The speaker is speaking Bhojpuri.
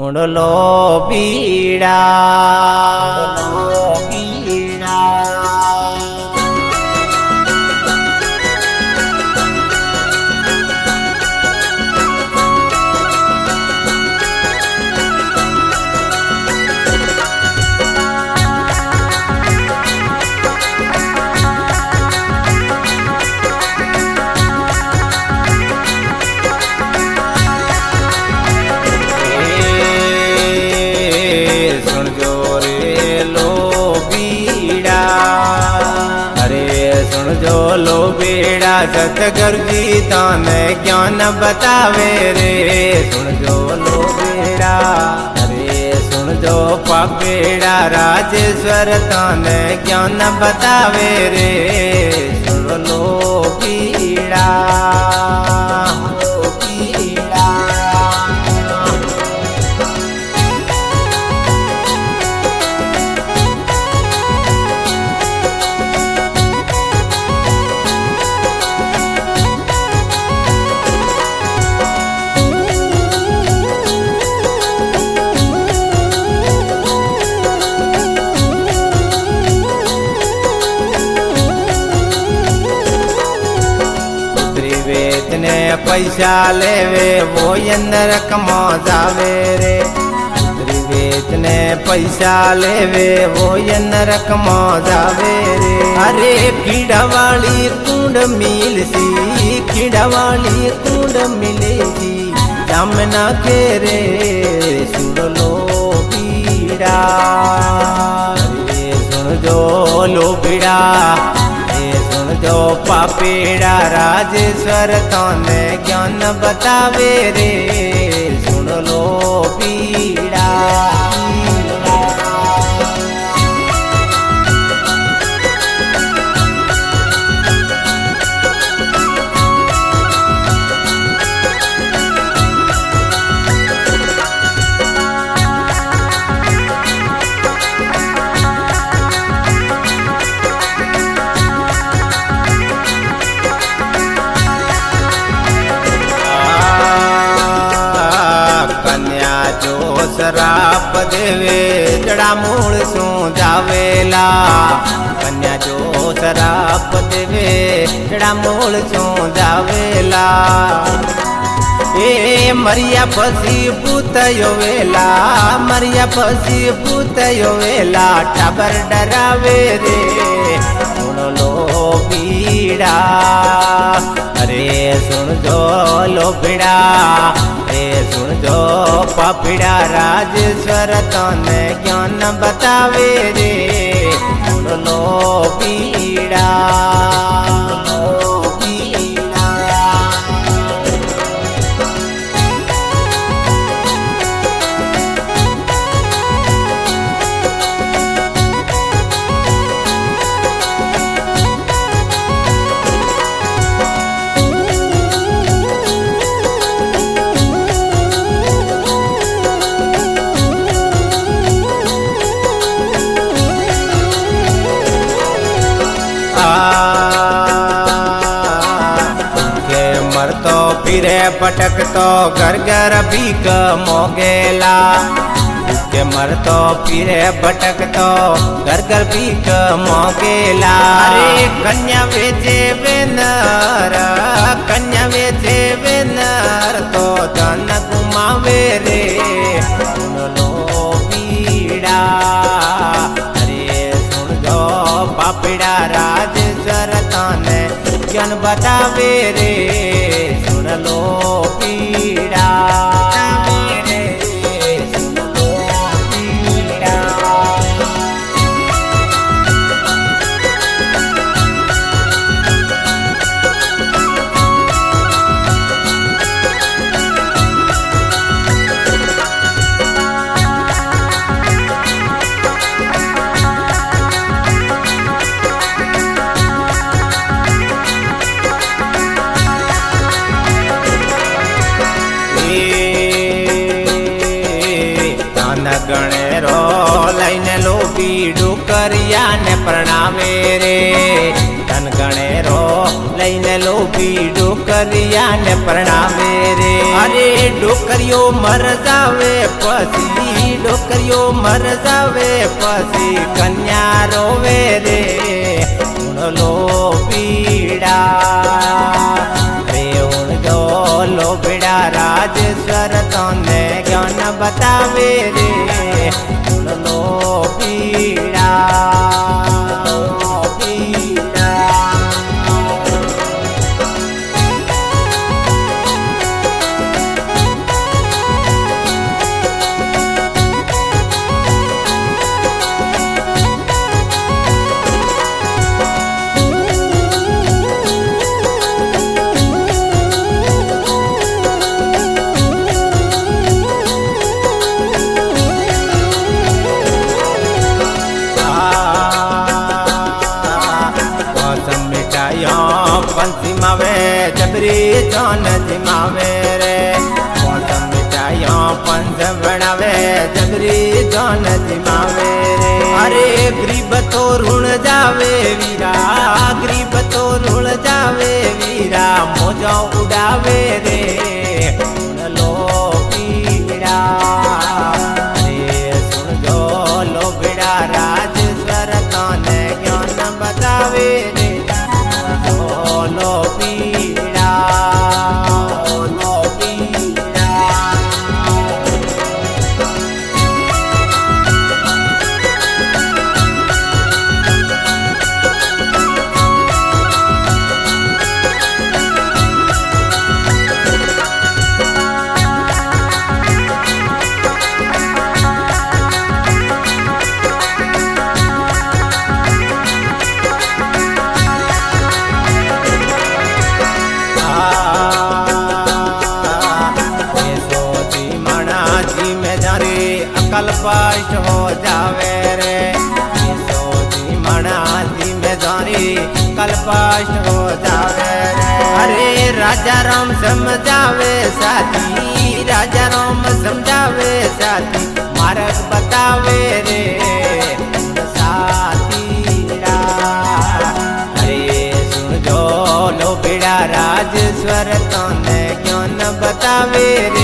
મુંડલો પીડા लो बेड़ा सतगुरजी ताने ज्ञान बतावे रे सुन जो लो बेड़ा अरे सुन जो पापेड़ा राजेश्वर ताने ज्ञान बतावे रे सुन लो पीड़ा ने पैसा लेवे वो नरक में जावे रे त्रिवेद ने पैसा लेवे वो नरक में जावे रे अरे कीड़ा वाली कुंड मिल सी कीड़ा वाली कुंड मिले सी जामना के रे सुन लो पीड़ा सुन जो लो पीड़ा जो पापेड़ा राजेश्वर ताने ज्ञान बतावे रे सुन लो पीड़ा शराप देवे जड़ा मूल सू जावेला कन्या जो शराप देवे जड़ा मूल सू जावेला ए मरिया फसी पूतयो वेला मरिया फसी पूतयो वेला टाबर डरावे रे सुन लो पीड़ा अरे सुन जो लो पीड़ा सुन जो पापीड़ा राजेश्वर ताने ज्ञान बतावे रे सुन लो पीड़ा मरतो फिरे पटकतो घर घर भीख मोगेला के मरतो फिरे भटकतो घर घर भीख मोगेला अरे कन्या वेचे वेनर कन्या वेचे वेनर तो धन घुमावे रे सुन लो पीड़ा अरे सुन जो पापीड़ा राजेश्वर ताने ज्ञान बतावे रे सुन लो पीड़ा गणेरो लईने लो बीडू करिया ने प्रणामे रे धन गणेरो લઈને લોભી ડોકરિયાને પરણાવે રે અરે ડોકરીઓ મર જાવે પછી ડોકરીઓ મર જાવે પછી કન્યા રોવે રે લોભીડા રે ઊંડો લોભીડા રાજેશ્વર તને જ્ઞાન બતાવે રે पंछी मावे जबरी जान जिमावे रे मौसम मिठाइया पंच बनावे जबरी जान जिमावे रे अरे गरीब तो ऋण जावे वीरा गरीब तो ऋण जावे वीरा मोजा उड़ावे रे लो पीड़ा रे सुन जो लो पीड़ा राजेश्वर तने ज्ञान बतावे रे लो पीड़ा लो पीड़ा कल्पाष्ट हो जावे रे सोची मना जी में जानी कल्पाष्ट हो जावे रे अरे राजा राम समझावे साथी राजा राम समझावे साथी मार्ग बतावे रे साथी अरे सुन जो लोभीड़ा राजेश्वर तने ज्ञान बतावे रे